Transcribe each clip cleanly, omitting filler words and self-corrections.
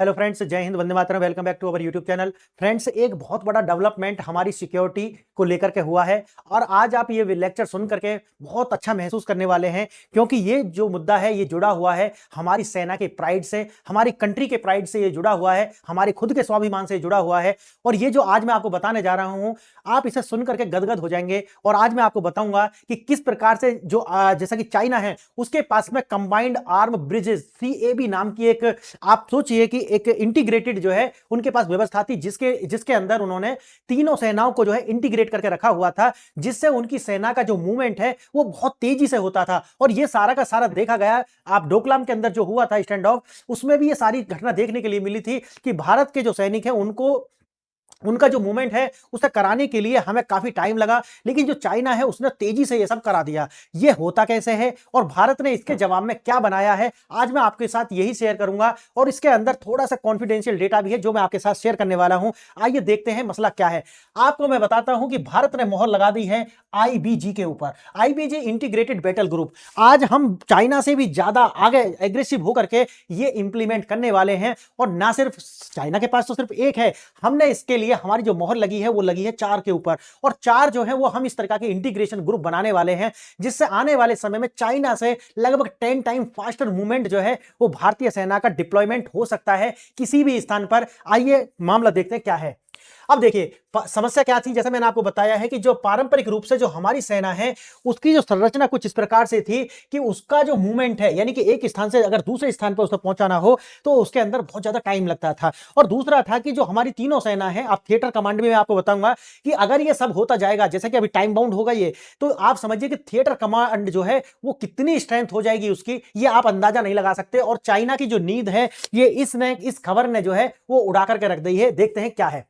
Hello friends, जय हिंद, वंदे मातरम। Welcome back to our YouTube channel. Friends, एक बहुत बड़ा डेवलपमेंट हमारी सिक्योरिटी को लेकर के हुआ है और आज आप ये लेक्चर सुन करके बहुत अच्छा महसूस करने वाले हैं, क्योंकि ये जो मुद्दा है ये जुड़ा हुआ है हमारी सेना के प्राइड से, हमारी कंट्री के प्राइड से ये जुड़ा हुआ है, हमारे खुद के स्वाभिमान से जुड़ा हुआ है। और ये जो आज मैं आपको बताने जा रहा हूं, आप इसे सुन करके गदगद हो जाएंगे। और आज मैं आपको बताऊंगा कि किस प्रकार से जो जैसा कि चाइना है उसके पास में कंबाइंड आर्म ब्रिजेस CAB नाम की एक, आप सोचिए कि एक इंटीग्रेटेड जो है उनके पास व्यवस्था थी, जिसके अंदर उन्होंने तीनों सेनाओं को जो है इंटीग्रेट करके रखा हुआ था, जिससे उनकी सेना का जो मूवमेंट है वो बहुत तेजी से होता था। और ये सारा का सारा देखा गया, आप डोकलाम के अंदर जो हुआ था स्टैंड ऑफ, उसमें भी ये सारी घटना देखने के लिए मिली थी कि भारत के जो सैनिक हैं उनको उनका जो मूवमेंट है उसे कराने के लिए हमें काफी टाइम लगा, लेकिन जो चाइना है उसने तेजी से ये सब करा दिया। ये होता कैसे है और भारत ने इसके जवाब में क्या बनाया है, आज मैं आपके साथ यही शेयर करूंगा। और इसके अंदर थोड़ा सा कॉन्फिडेंशियल डेटा भी है जो मैं आपके साथ शेयर करने वाला हूं। आइए देखते हैं मसला क्या है। आपको मैं बताता हूं कि भारत ने मोहर लगा दी है IBG के ऊपर, IBG इंटीग्रेटेड बैटल ग्रुप। आज हम चाइना से भी ज्यादा आगे एग्रेसिव होकर के ये इंप्लीमेंट करने वाले हैं। और ना सिर्फ चाइना के पास तो सिर्फ एक है, हमने इसके लिए हमारी जो मोहर लगी है वो लगी है 4 के ऊपर। और 4 जो है वो हम इस तरह के इंटीग्रेशन ग्रुप बनाने वाले हैं, जिससे आने वाले समय में चाइना से लगभग 10 टाइम फास्टर मूवमेंट जो है वो भारतीय सेना का डिप्लॉयमेंट हो सकता है किसी भी स्थान पर। आइए मामला देखते हैं क्या है। अब देखिए समस्या क्या थी, जैसे मैंने आपको बताया है कि जो पारंपरिक रूप से जो हमारी सेना है उसकी जो संरचना कुछ इस प्रकार से थी कि उसका जो मूवमेंट है, यानी कि एक स्थान से अगर दूसरे स्थान पर उसे पहुंचाना हो तो उसके अंदर बहुत ज्यादा टाइम लगता था। और दूसरा था कि जो हमारी तीनों सेना है, आप थिएटर कमांड में मैं आपको बताऊंगा कि अगर ये सब होता जाएगा, जैसे कि अभी टाइम बाउंड होगा ये, तो आप समझिए कि थिएटर कमांड जो है वो कितनी स्ट्रेंथ हो जाएगी उसकी, ये आप अंदाजा नहीं लगा सकते। और चाइना की जो नींद है ये इस खबर ने जो है वो उड़ा करके रख दी है। देखते हैं क्या है।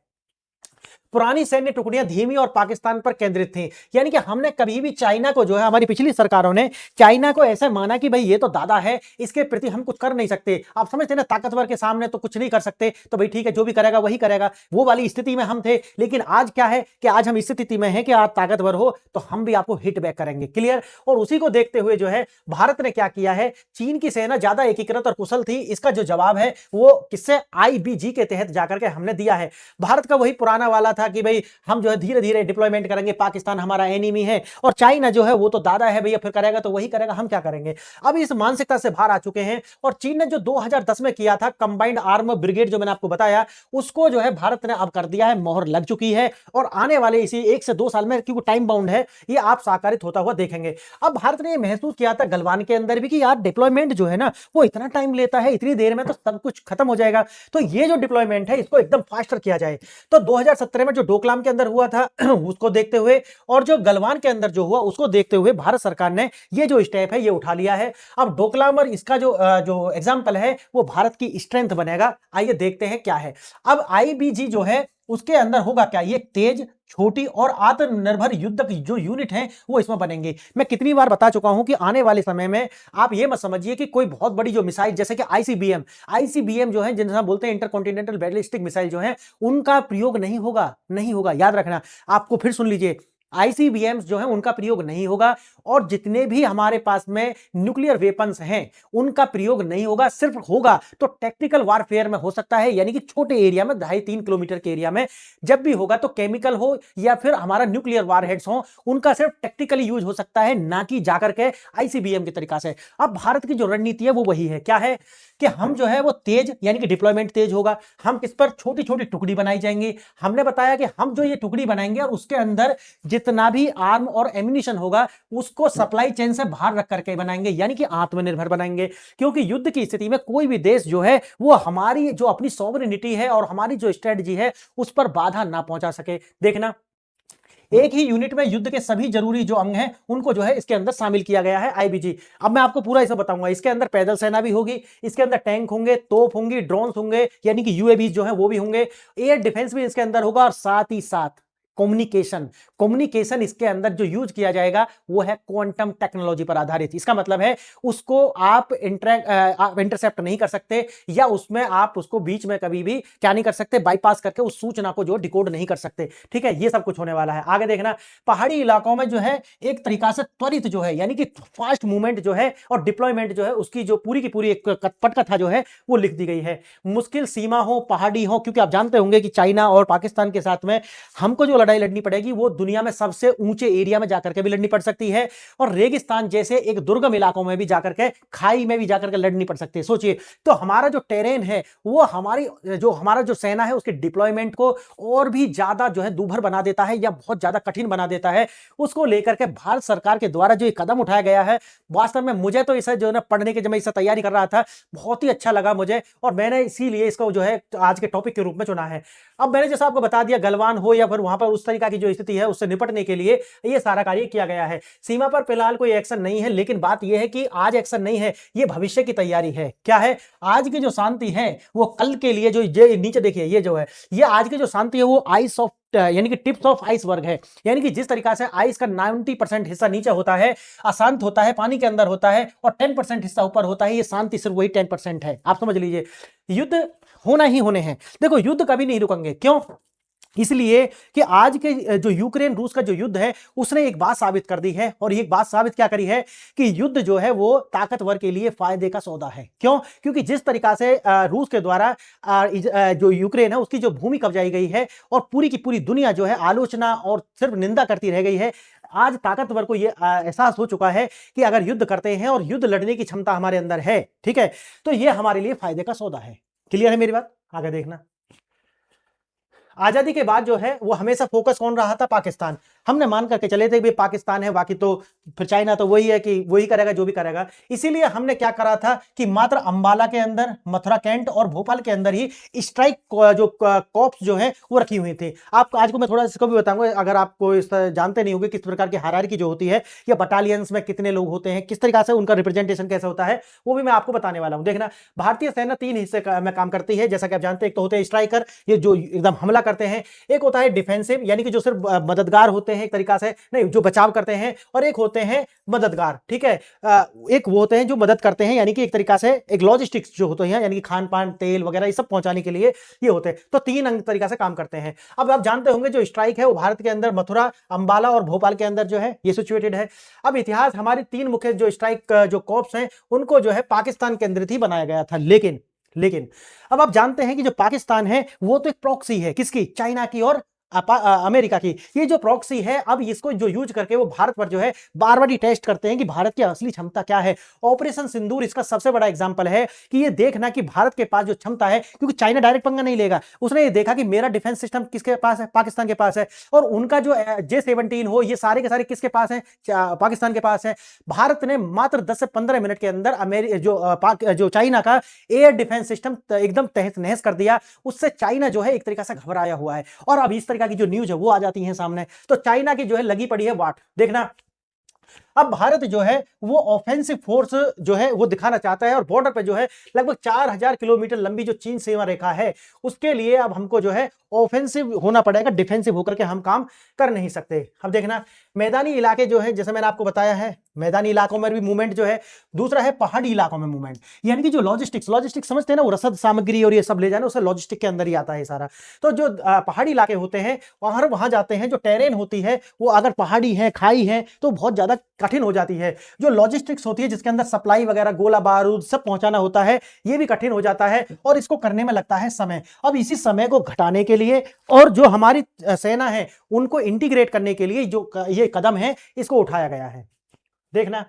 पुरानी सैन्य टुकड़ियां धीमी और पाकिस्तान पर केंद्रित थीं, यानी कि हमने कभी भी चाइना को जो है, हमारी पिछली सरकारों ने चाइना को ऐसे माना कि भाई ये तो दादा है, इसके प्रति हम कुछ कर नहीं सकते। आप समझते ना, ताकतवर के सामने तो कुछ नहीं कर सकते, तो भाई ठीक है जो भी करेगा वही करेगा, वो वाली स्थिति में हम थे। लेकिन आज क्या है कि आज हम इस स्थिति में हैं कि आप ताकतवर हो तो हम भी आपको हिट बैक करेंगे, क्लियर। और उसी को देखते हुए जो है भारत ने क्या किया है, चीन की सेना ज्यादा एकीकृत और कुशल थी, इसका जो जवाब है वो किससे, IBG के तहत जाकर के हमने दिया है। भारत का वही पुराना वाला था कि भाई हम जो है धीरे धीरे डिप्लॉयमेंट करेंगे, पाकिस्तान हमारा एनिमी है और चाइना जो है वो तो दादा है भैया, फिर करेगा तो वही करेगा, हम क्या करेंगे। अब इस मानसिकता से बाहर आ चुके हैं। और चीन ने जो 2010 में किया था कंबाइंड आर्म ब्रिगेड, जो मैंने आपको बताया, उसको जो है भारत ने अब कर दिया है, मोहर लग चुकी है। और आने वाले इसी 1 से 2 साल में, क्योंकि टाइम बाउंड है, ये आप साकारित होता हुआ देखेंगे। अब भारत ने यह महसूस किया था गलवान के अंदर भी कि यार डिप्लॉयमेंट जो है ना वो इतना टाइम लेता है, इतनी देर में तो सब कुछ खत्म हो जाएगा, तो ये जो डिप्लॉयमेंट है इसको एकदम फास्टर किया जाए। तो 2017 में जो डोकलाम के अंदर हुआ था उसको देखते हुए और जो गलवान के अंदर जो हुआ उसको देखते हुए भारत सरकार ने ये जो स्टेप है ये उठा लिया है। अब डोकलाम और इसका जो एग्जांपल है वो भारत की स्ट्रेंथ बनेगा। आइए देखते हैं क्या है। अब IBG जो है उसके अंदर होगा क्या, ये तेज, छोटी और आत्मनिर्भर युद्ध की जो यूनिट है वो इसमें बनेंगे। मैं कितनी बार बता चुका हूं कि आने वाले समय में आप ये मत समझिए कि कोई बहुत बड़ी जो मिसाइल जैसे कि ICBM जो है, जिन्हें बोलते हैं इंटरकॉन्टिनेंटल बैलिस्टिक मिसाइल जो है, उनका प्रयोग नहीं होगा, याद रखना। आपको फिर सुन लीजिए, ICBMs जो है उनका प्रयोग नहीं होगा। और जितने भी हमारे पास में न्यूक्लियर वेपन्स हैं उनका प्रयोग नहीं होगा। सिर्फ होगा तो टैक्टिकल वारफेयर में हो सकता है, यानी कि छोटे एरिया में, 2.5-3 किलोमीटर के एरिया में जब भी होगा तो केमिकल हो या फिर हमारा न्यूक्लियर वारहेड्स हो, उनका सिर्फ टैक्टिकली यूज हो सकता है, ना कि जाकर के ICBM के तरीका से। अब भारत की जो रणनीति है वो वही है, क्या है कि हम जो है वो तेज, यानी कि डिप्लॉयमेंट तेज होगा, हम किस पर छोटी छोटी टुकड़ी बनाई जाएंगी। हमने बताया कि हम जो ये टुकड़ी बनाएंगे और उसके अंदर जितना भी आर्म और एम्यूनिशन होगा उसको सप्लाई चेन से बाहर रख करके बनाएंगे, यानी कि आत्मनिर्भर बनाएंगे। क्योंकि युद्ध की स्थिति में कोई भी देश जो है वो हमारी जो अपनी सॉवरेनिटी है और हमारी जो स्ट्रेटजी है उस पर बाधा ना पहुंचा सके। देखना, एक ही यूनिट में युद्ध के सभी जरूरी जो अंग हैं उनको जो है इसके अंदर शामिल किया गया है IBG। अब मैं आपको पूरा इसे बताऊंगा। इसके अंदर पैदल सेना भी होगी, इसके अंदर टैंक होंगे, तोप होंगी, ड्रोन्स होंगे, यानी कि UAV जो है वो भी होंगे, एयर डिफेंस भी इसके अंदर होगा, और साथ ही साथ कम्युनिकेशन। कम्युनिकेशन इसके अंदर जो यूज किया जाएगा वो है क्वांटम टेक्नोलॉजी पर आधारित। इसका मतलब है उसको आप इंटरसेप्ट नहीं कर सकते, या उसमें आप उसको बीच में कभी भी क्या नहीं कर सकते, बाईपास करके उस सूचना को जो डिकोड नहीं कर सकते। ठीक है, ये सब कुछ होने वाला है। आगे देखना, पहाड़ी इलाकों में जो है एक तरीका से त्वरित जो है यानी कि फास्ट मूवमेंट जो है और डिप्लॉयमेंट जो है उसकी जो पूरी की पूरी एक पटकथा जो है वो लिख दी गई है। मुश्किल सीमा हो, पहाड़ी हो, क्योंकि आप जानते होंगे कि चाइना और पाकिस्तान के साथ में हमको जो लड़ाई लड़नी पड़ेगी वो दुनिया में सबसे ऊंचे एरिया में जाकर के भी लड़नी पड़ सकती है, और रेगिस्तान जैसे एक दुर्गम इलाकों में भी जाकर के, खाई में भी जाकर के लड़नी पड़ सकती है। सोचिए, तो हमारा जो टेरेन है वो हमारा जो सेना है उसके डिप्लॉयमेंट को और भी ज्यादा जो है दूभर बना देता है या बहुत ज्यादा कठिन बना देता है। उसको लेकर के भारत सरकार के द्वारा जो कदम उठाया गया है, वास्तव में मुझे तो इसे जो है ना पढ़ने के, जब मैं इसे तैयारी कर रहा था, बहुत ही अच्छा लगा मुझे, और मैंने इसीलिए इसको जो है आज के टॉपिक के रूप में चुना है। अब मैंने जैसा आपको बता दिया, गलवान हो या फिर वहां पर उस तरीका की जो स्थिति है उससे निपटने के लिए ये सारा कार्य किया गया है। सीमा पर फिलहाल कोई एक्शन नहीं है, लेकिन बात यह है कि आज एक्शन नहीं है, ये भविष्य की तैयारी है। क्या है? आज की जो शांति है वो कल के लिए, जो नीचे देखिए ये जो है, ये आज की जो शांति है वो आइस ऑफ यानी कि टिप्स ऑफ आइसबर्ग है। यानी कि जिस तरीका से आइस का 90% हिस्सा नीचे होता है, अशांत होता है, पानी के अंदर होता है, और 10% हिस्सा ऊपर होता है, ये शांति सिर्फ वही 10% है। आप समझ लीजिए, युद्ध होना ही होने हैं। देखो, युद्ध कभी नहीं रुकेंगे। क्यों? इसलिए कि आज के जो यूक्रेन रूस का जो युद्ध है उसने एक बात साबित कर दी है, और ये बात साबित क्या करी है कि युद्ध जो है वो ताकतवर के लिए फायदे का सौदा है। क्यों? क्योंकि जिस तरीका से रूस के द्वारा जो यूक्रेन है उसकी जो भूमि कब्जाई गई है, और पूरी की पूरी दुनिया जो है आलोचना और सिर्फ निंदा करती रह गई है, आज ताकतवर को यह एहसास हो चुका है कि अगर युद्ध करते हैं और युद्ध लड़ने की क्षमता हमारे अंदर है, ठीक है, तो यह हमारे लिए फायदे का सौदा है। क्लियर है मेरी बात? आगे देखना, आजादी के बाद जो है वो हमेशा फोकस कौन रहा था? पाकिस्तान। हमने मान करके चले थे कि पाकिस्तान है, बाकी तो फिर चाइना तो वही है कि वही करेगा जो भी करेगा। इसीलिए हमने क्या करा था कि मात्र अंबाला के अंदर, मथुरा कैंट और भोपाल के अंदर ही स्ट्राइक जो कॉर्प्स जो है वो रखी हुई थी। आप आज को मैं थोड़ा इसको भी बताऊंगा, अगर आपको इस जानते नहीं होंगे किस प्रकार की हायरार्की जो होती है, या बटालियंस में कितने लोग होते हैं, किस तरीका से उनका रिप्रेजेंटेशन कैसे होता है, वो भी मैं आपको बताने वाला हूं। देखना, भारतीय सेना 3 हिस्से में काम करती है, जैसा कि आप जानते हैं। एक तो होते हैं स्ट्राइकर, ये जो एकदम हमला करते हैं। एक होता है डिफेंसिव, यानी कि जो सिर्फ मददगार होते हैं, एक तरीका से नहीं, जो बचाव करते हैं। और एक होते हैं मददगार, ठीक है, एक वो होते हैं जो मदद करते हैं, यानी कि एक तरीका से एक लॉजिस्टिक्स जो होते हैं, यानी कि खान पान, तेल वगैरह ये सब पहुंचाने के लिए ये होते हैं। तो 3 अंग तरीका से काम करते हैं। अब आप जानते होंगे जो स्ट्राइक है वो भारत के अंदर मथुरा, अंबाला और भोपाल के अंदर जो है ये सिचुएटेड है। अब इतिहास, हमारी 3 मुख्य जो स्ट्राइक जो कॉर्प्स हैं उनको जो है पाकिस्तान केंद्रित ही बनाया गया था। लेकिन अब आप जानते हैं कि जो पाकिस्तान है वो तो एक प्रॉक्सी है, किसकी? चाइना की और अमेरिका की। ये जो प्रॉक्सी है, अब इसको जो यूज करके वो भारत पर जो है बार बार टेस्ट करते हैं कि भारत की असली क्षमता क्या है। ऑपरेशन सिंदूर इसका सबसे बड़ा एग्जांपल है कि ये देखना कि भारत के पास जो क्षमता है, क्योंकि चाइना डायरेक्ट पंगा नहीं लेगा, उसने ये देखा कि मेरा डिफेंस सिस्टम किसके पास है? पाकिस्तान के पास है। और उनका जो J-17 हो, ये सारे के सारे किसके पास है? पाकिस्तान के पास है। भारत ने मात्र 10 से 15 मिनट के अंदर जो चाइना का एयर डिफेंस सिस्टम एकदम तहस नहस कर दिया। उससे चाइना जो है एक तरीका से घबराया हुआ है, और अब इस की जो न्यूज है वो आ जाती है सामने। तो चाइना की जो है लगी पड़ी है वाट। देखना, अब भारत जो है वो ऑफेंसिव फोर्स जो है वो दिखाना चाहता है, और बॉर्डर पे जो है लगभग 4000 किलोमीटर लंबी जो चीन सीमा रेखा है उसके लिए अब हमको जो है ऑफेंसिव होना पड़ेगा, डिफेंसिव होकर के हम काम कर नहीं सकते। अब देखना, मैदानी इलाके जो है, जैसे मैंने आपको बताया है, मैदानी इलाकों में भी मूवमेंट जो है। दूसरा है पहाड़ी इलाकों में मूवमेंट, यानी कि जो लॉजिस्टिक्स समझते हैं ना, वो रसद सामग्री और ये सब ले जाना, उसे लॉजिस्टिक के अंदर ही आता है सारा। तो जो पहाड़ी इलाके होते हैं वहां जाते हैं, जो टेरेन होती है वो अगर पहाड़ी है, खाई है, तो बहुत ज्यादा कठिन हो जाती है। जो लॉजिस्टिक्स होती है जिसके अंदर सप्लाई वगैरह, गोला बारूद सब पहुंचाना होता है, ये भी कठिन हो जाता है, और इसको करने में लगता है समय। अब इसी समय को घटाने के लिए और जो हमारी सेना है उनको इंटीग्रेट करने के लिए जो ये कदम है इसको उठाया गया है। देखना,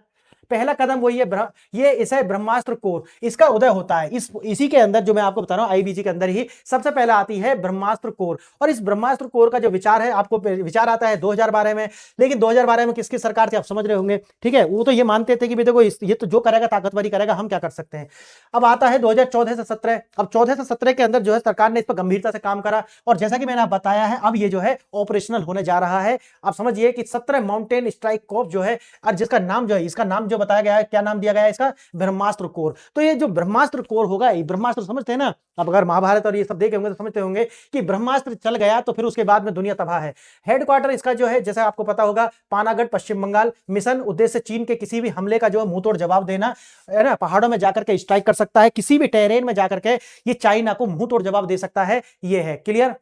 पहला कदम वही है, ये इसे ब्रह्मास्त्र कोर, इसका उदय होता है इसी के अंदर, जो मैं आपको बता रहा हूं आईबीजी के अंदर ही सबसे पहले आती है ब्रह्मास्त्र कोर। और इस ब्रह्मास्त्र कोर का जो विचार है, आपको विचार आता है 2012 में, लेकिन 2012 में किसकी सरकार थी आप समझ रहे होंगे, ठीक है। वो तो ये मानते थे कि देखो ये तो जो करेगा ताकतवरी करेगा, हम क्या कर सकते हैं। अब आता है 2014 से 17। अब 14 से 17 के अंदर जो है सरकार ने इस पर गंभीरता से काम करा, और जैसा कि मैंने बताया है अब ये जो है ऑपरेशनल होने जा रहा है। आप समझिए कि 17 माउंटेन स्ट्राइक कॉर्प्स जो है, और जिसका नाम जो है, इसका नाम जो बताया गया है, क्या नाम दिया गया है इसका, ब्रह्मास्त्र कोर। तो ये जो ब्रह्मास्त्र कोर होगा, ये ब्रह्मास्त्र समझते हैं ना, अब अगर महाभारत और ये सब देखे होंगे तो समझते होंगे कि ब्रह्मास्त्र चल गया तो फिर उसके बाद में दुनिया तबाह है। हेडक्वार्टर इसका जो है, जैसे आपको पता होगा, पानागढ़, पश्चिम बंगाल। मिशन उद्देश्य चीन के किसी भी हमले का जो है मुंह तोड़ जवाब देना, है ना, पहाड़ों में जाकर के स्ट्राइक कर सकता है, किसी भी टेरेन में जाकर के ये चाइना को मुंह तोड़ जवाब दे सकता है, ये है क्लियर।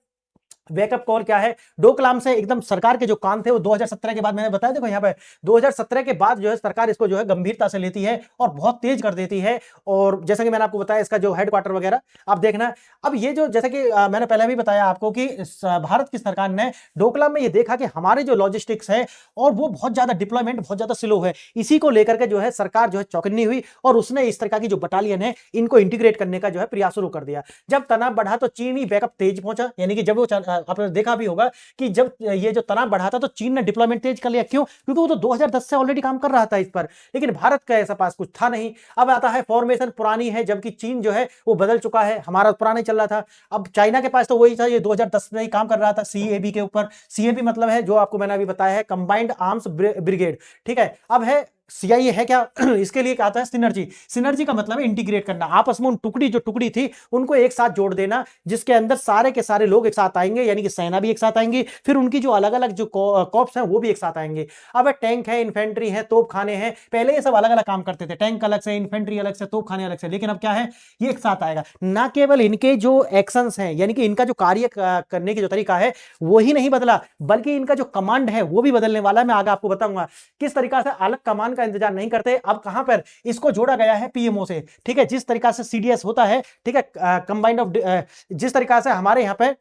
वेकअप कॉल क्या है, डोकलाम से एकदम सरकार के जो काम थे वो 2017 के बाद, मैंने बताया देखो यहाँ पे 2017 के बाद जो है सरकार इसको जो है गंभीरता से लेती है और बहुत तेज कर देती है। और जैसा कि मैंने आपको बताया इसका जो हेडक्वार्टर वगैरह आप देखना। अब ये जो जैसे कि मैंने पहले भी बताया आपको कि भारत की सरकार ने डोकलाम में ये देखा कि हमारे जो लॉजिस्टिक्स है और वो बहुत ज्यादा डिप्लॉयमेंट बहुत ज्यादा स्लो है, इसी को लेकर के जो है सरकार जो है चौकन्नी हुई और उसने इस तरह की जो बटालियन है इनको इंटीग्रेट करने का जो है प्रयास शुरू कर दिया। जब तनाव बढ़ा तो चीनी बैकअप तेज पहुंचा, यानी कि जब वो आपने देखा भी होगा कि जब ये जो तनाव बढ़ा था तो चीन ने डिप्लॉयमेंट तेज कर लिया। क्यों? क्योंकि वो तो 2010 से ऑलरेडी काम कर रहा था इस पर, लेकिन भारत का ऐसा पास कुछ था नहीं। अब आता है फॉर्मेशन पुरानी है, जबकि चीन जो है वो बदल चुका है, हमारा पुराना ही चल रहा था। अब चाइना के पास तो वही था, ये 2010 में ही काम कर रहा था सीएबी के ऊपर। सीएबी मतलब है जो आपको मैंने अभी बताया है, कंबाइंड आर्म्स ब्रिगेड, ठीक है। अब है सीआईए है क्या इसके लिए क्या आता है, सिनर्जी। सिनर्जी का मतलब है इंटीग्रेट करना, आपस में उन जो टुकड़ी थी उनको एक साथ जोड़ देना, जिसके अंदर सारे के सारे लोग एक साथ आएंगे, यानी कि सेना भी एक साथ आएंगी, फिर उनकी जो अलग अलग जो कॉर्प्स हैं वो भी एक साथ आएंगे। अब टैंक है, इन्फेंट्री है, तोपखाने हैं, पहले ये सब अलग अलग काम करते थे, टैंक अलग से, इन्फेंट्री अलग से, तोपखाने अलग से, लेकिन अब क्या है, ये एक साथ आएगा। ना केवल इनके जो एक्शंस हैं, यानी कि इनका जो कार्य करने की जो तरीका है वो ही नहीं बदला, बल्कि इनका जो कमांड है वो भी बदलने वाला है। मैं आगे आपको बताऊंगा किस तरीका से अलग कमांड का इंतजार नहीं करते। अब कहां पर इसको जोड़ा गया है, पीएमओ से, ठीक है। जिस तरीका से सीडीएस होता है, ठीक है, कंबाइंड ऑफ, जिस तरीका से हमारे यहां पे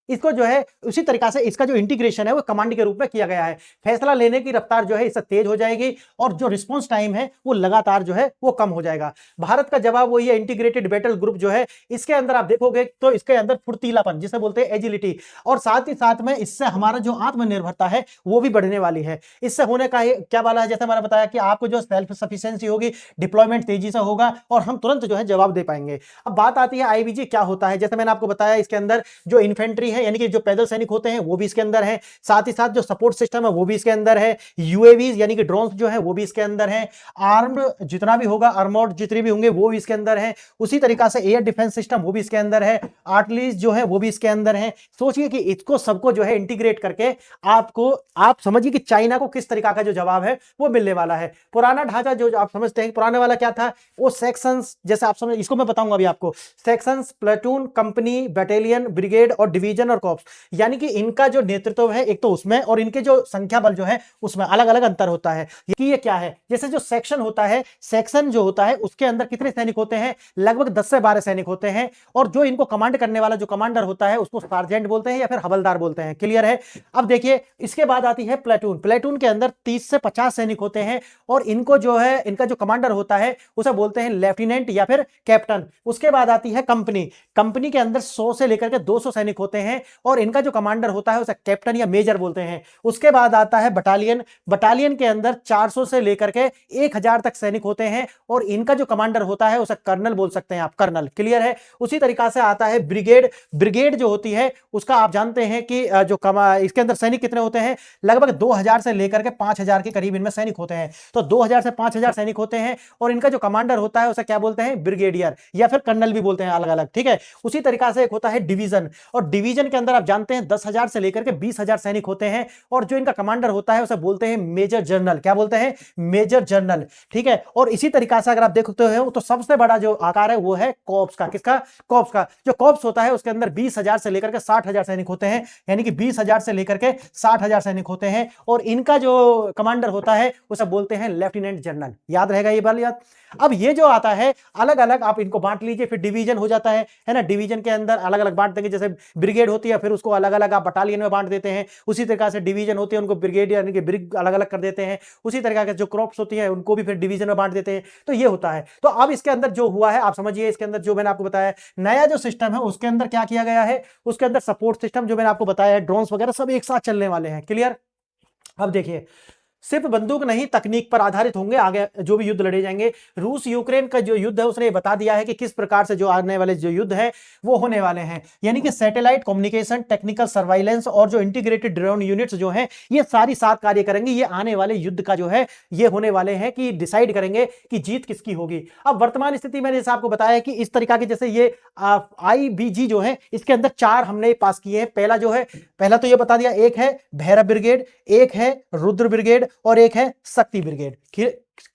इसको जो है उसी तरीका से इसका जो इंटीग्रेशन है वो कमांड के रूप में किया गया है। फैसला लेने की रफ्तार जो है इससे तेज हो जाएगी और जो रिस्पांस टाइम है वो लगातार जो है वो कम हो जाएगा। भारत का जवाब वही है, इंटीग्रेटेड बैटल ग्रुप जो है, इसके अंदर आप देखोगे तो इसके अंदर फुर्तीलापन जिसे बोलते हैं एजिलिटी, और साथ ही साथ में इससे हमारा जो आत्मनिर्भरता है वो भी बढ़ने वाली है। इससे होने का क्या वाला है, जैसे मैंने बताया कि आपको जो सेल्फ सफिशिएंसी होगी, डिप्लॉयमेंट तेजी से होगा और हम तुरंत जो है जवाब दे पाएंगे। अब बात आती है आईबीजी क्या होता है। जैसे मैंने आपको बताया इसके अंदर जो इन्फेंट्री यानी कि जो पैदल सैनिक होते हैं वो भी इसके अंदर है, साथ ही साथ जो सपोर्ट सिस्टम है वो भी इसके अंदर है, यूएवीज यानी कि ड्रोन्स जो है वो भी इसके अंदर है, आर्म्ड जितना भी होगा, आर्मोर्ड जितने भी होंगे वो भी इसके अंदर है, उसी तरीका से एयर डिफेंस सिस्टम वो भी इसके अंदर है, आर्टिलरी जो है वो भी इसके अंदर है। सोचिए कि इसको सबको जो है इंटीग्रेट करके आप समझिए कि चाइना को किस तरीका का जो जवाब है वो मिलने वाला है। पुराना ढांचा जो आप समझते हैं, पुराने वाला क्या था, वो सेक्शंस, जैसे आप समझ, इसको मैं बताऊंगा अभी आपको, sections, platoon, company, battalion, brigade और डिवीजन और कॉर्प्स, यानी कि इनका जो नेतृत्व है एक तो उसमें, और इनके जो संख्या बल जो है उसमें अलग अलग अंतर होता है। ये क्या है, जैसे जो सेक्शन होता है, सेक्शन जो होता है उसके अंदर कितने सैनिक होते हैं, लगभग 10 से 12 सैनिक होते हैं, और जो इनको कमांड करने वाला जो कमांडर होता है उसको सार्जेंट बोलते हैं या फिर हवलदार बोलते हैं, क्लियर है। अब देखिए इसके बाद आती है प्लेटून। प्लेटून के अंदर 30 से 50 सैनिक होते हैं और इनको जो है, इनका जो कमांडर होता है उसे बोलते हैं लेफ्टिनेंट या फिर कैप्टन। उसके बाद आती है कंपनी। कंपनी के अंदर 100 से लेकर के 200 सैनिक होते हैं और इनका जो कमांडर होता है उसे कैप्टन या मेजर बोलते हैं। उसके बाद आता है बटालियन। बटालियन के अंदर 400 से लेकर के 1000 तक सैनिक होते हैं और इनका जो कमांडर होता है उसे कर्नल बोल सकते हैं आप, कर्नल, क्लियर है। उसी तरीका से आता है ब्रिगेड। ब्रिगेड जो होती है उसका आप जानते हैं कि जो इसके अंदर सैनिक कितने होते हैं, लगभग 2000 से लेकर के 5000 के करीब इनमें सैनिक होते हैं। तो 2000 से 5000 सैनिक होते हैं और इनका जो कमांडर होता है उसे क्या बोलते हैं, ब्रिगेडियर या फिर कर्नल भी बोलते हैं, अलग अलग, ठीक है। उसी तरीका से एक होता है डिवीजन, और डिवीजन के अंदर आप जानते हैं 10,000 से लेकर के 20,000 सैनिक होते हैं और जो इनका कमांडर होता है उसे बोलते हैं मेजर जनरल। क्या बोलते हैं, मेजर जनरल, ठीक है। और इसी तरीका से अगर आप देखते हो तो सबसे बड़ा जो आकार है वो है कॉर्प्स का। किसका, कॉर्प्स का। जो कॉर्प्स होता है उसके अंदर 20,000 से लेकर के 60,000 सैनिक होते हैं, यानी कि 20,000 से लेकर के 60,000 सैनिक होते हैं और इनका जो कमांडर होता है उसे बोलते हैं लेफ्टिनेंट जनरल। याद रहेगा ये बात याद। अब ये जो आता है अलग अलग आप इनको बांट लीजिए, फिर डिवीजन हो जाता है ना। डिवीजन के अंदर अलग अलग बांट देंगे, जैसे ब्रिगेड होती है फिर उसको अलग अलग आप बटालियन में बांट देते हैं। उसी तरीके से डिवीजन होती है उनको ब्रिगेड यानी कि ब्रिग अलग अलग कर देते हैं। उसी तरीके के जो क्रॉप्स होती है उनको भी फिर डिवीजन में बांट देते हैं। तो ये होता है। तो अब इसके अंदर जो हुआ है आप समझिए, इसके अंदर जो मैंने आपको बताया नया जो सिस्टम है उसके अंदर क्या किया गया है, उसके अंदर सपोर्ट सिस्टम जो मैंने आपको बताया है, ड्रोन्स वगैरह सब एक साथ चलने वाले हैं, क्लियर। अब देखिए सिर्फ बंदूक नहीं, तकनीक पर आधारित होंगे आगे जो भी युद्ध लड़े जाएंगे। रूस यूक्रेन का जो युद्ध है उसने बता दिया है कि किस प्रकार से जो आने वाले जो युद्ध है वो होने वाले हैं, यानी कि सैटेलाइट कम्युनिकेशन, टेक्निकल सर्वाइलेंस और जो इंटीग्रेटेड ड्रोन यूनिट्स जो हैं ये सारी साथ कार्य करेंगे। ये आने वाले युद्ध का जो है ये होने वाले हैं कि डिसाइड करेंगे कि जीत किसकी होगी। अब वर्तमान स्थिति मैंने जैसे आपको बताया कि इस तरीका के जैसे ये IBG जो है इसके अंदर 4 हमने पास किए हैं। पहला तो ये बता दिया, एक है भैरव ब्रिगेड, एक है रुद्र ब्रिगेड और एक है शक्ति ब्रिगेड।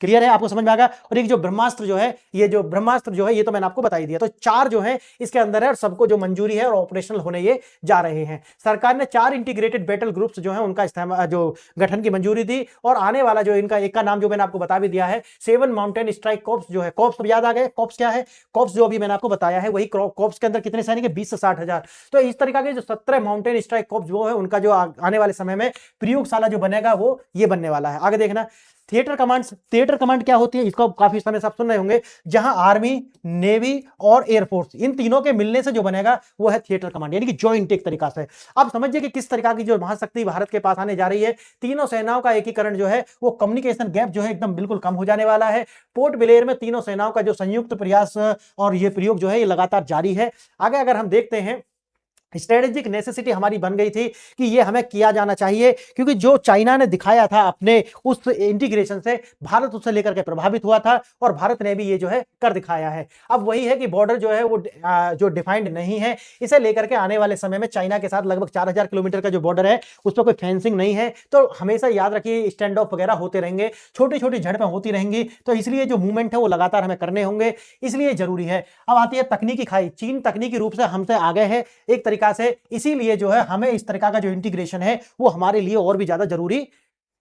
क्लियर है, आपको समझ में आ गया। और एक जो ब्रह्मास्त्र जो है, ये जो ब्रह्मास्त्र जो है ये तो मैंने आपको बता ही दिया। तो 4 जो है इसके अंदर है और सबको जो मंजूरी है और ऑपरेशनल होने ये जा रहे हैं। सरकार ने 4 इंटीग्रेटेड बैटल ग्रुप्स जो है उनका जो गठन की मंजूरी दी। और आने वाला जो इनका एक का नाम जो मैंने आपको बता भी दिया है, 7 माउंटेन स्ट्राइक कॉर्प्स जो है। कॉर्प्स अब याद आ गए, कॉर्प्स क्या है? कॉर्प्स जो अभी मैंने आपको बताया है वही कॉर्प्स के अंदर कितने सैनिक है? 20 से 60 हजार। तो इस तरीका के जो 17 माउंटेन स्ट्राइक कॉर्प्स वो है उनका जो आने वाले समय में प्रयोगशाला जो बनेगा वो ये बनने वाला है। आगे देखना, थिएटर कमांड क्या होती है, इसको काफी समय से आप सुन रहे होंगे, जहां आर्मी, नेवी और एयरफोर्स इन तीनों के मिलने से जो बनेगा वो है थिएटर कमांड, यानी कि जॉइंट एक तरीका से। अब समझिए कि किस तरीका की जो महाशक्ति भारत के पास आने जा रही है। तीनों सेनाओं का एकीकरण जो है वो कम्युनिकेशन गैप जो है एकदम बिल्कुल कम हो जाने वाला है। पोर्ट ब्लेयर में तीनों सेनाओं का जो संयुक्त प्रयास और ये प्रयोग जो है ये लगातार जारी है। आगे अगर हम देखते हैं, स्ट्रेटेजिक नेसेसिटी हमारी बन गई थी कि ये हमें किया जाना चाहिए, क्योंकि जो चाइना ने दिखाया था अपने उस इंटीग्रेशन से भारत उससे लेकर के प्रभावित हुआ था और भारत ने भी ये जो है कर दिखाया है। अब वही है कि बॉर्डर जो है वो जो डिफाइंड नहीं है, इसे लेकर के आने वाले समय में चाइना के साथ लगभग 4000 किलोमीटर का जो बॉर्डर है उस पर कोई फेंसिंग नहीं है। तो हमेशा याद रखिए स्टैंड ऑफ वगैरह होते रहेंगे, छोटी छोटी झड़पें होती रहेंगी। तो इसलिए जो मूवमेंट है वो लगातार हमें करने होंगे, इसलिए जरूरी है। अब आती है तकनीकी खाई। चीन तकनीकी रूप से हमसे आगे है एक तरीका से, इसीलिए जो है हमें इस तरह का जो इंटीग्रेशन है वो हमारे लिए और भी ज्यादा जरूरी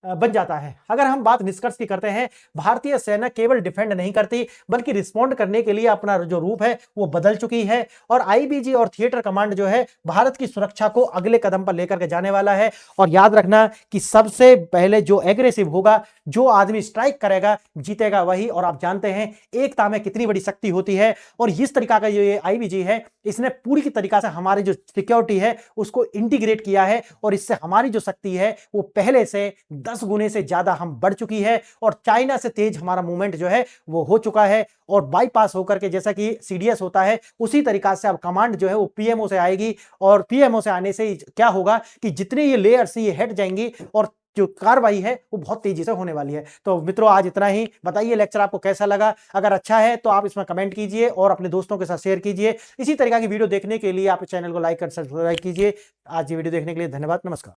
बन जाता है। अगर हम बात निष्कर्ष की करते हैं, भारतीय सेना केवल डिफेंड नहीं करती बल्कि रिस्पॉन्ड करने के लिए अपना जो रूप है वो बदल चुकी है। और IBG और थिएटर कमांड जो है भारत की सुरक्षा को अगले कदम पर लेकर के जाने वाला है। और याद रखना कि सबसे पहले जो एग्रेसिव होगा, जो आदमी स्ट्राइक करेगा, जीतेगा वही। और आप जानते हैं एकता में कितनी बड़ी शक्ति होती है। और इस तरीका का जो ये IBG है इसने पूरी की तरीका से हमारी जो सिक्योरिटी है उसको इंटीग्रेट किया है। और इससे हमारी जो शक्ति है वो पहले से 10 गुने से ज्यादा हम बढ़ चुकी है। और चाइना से तेज हमारा मूवमेंट जो है वो हो चुका है। और बाईपास होकर के जैसा कि CDS होता है उसी तरीका से अब कमांड जो है वो PMO से आएगी। और PMO से आने से क्या होगा कि जितने ये लेयर्स ये हट जाएंगी और जो कार्रवाई है वो बहुत तेजी से होने वाली है। तो मित्रों आज इतना ही। बताइए लेक्चर आपको कैसा लगा। अगर अच्छा है तो आप इसमें कमेंट कीजिए और अपने दोस्तों के साथ शेयर कीजिए। इसी तरीका की वीडियो देखने के लिए आप चैनल को लाइक कर सब्सक्राइब कीजिए। आज ये वीडियो देखने के लिए धन्यवाद। नमस्कार।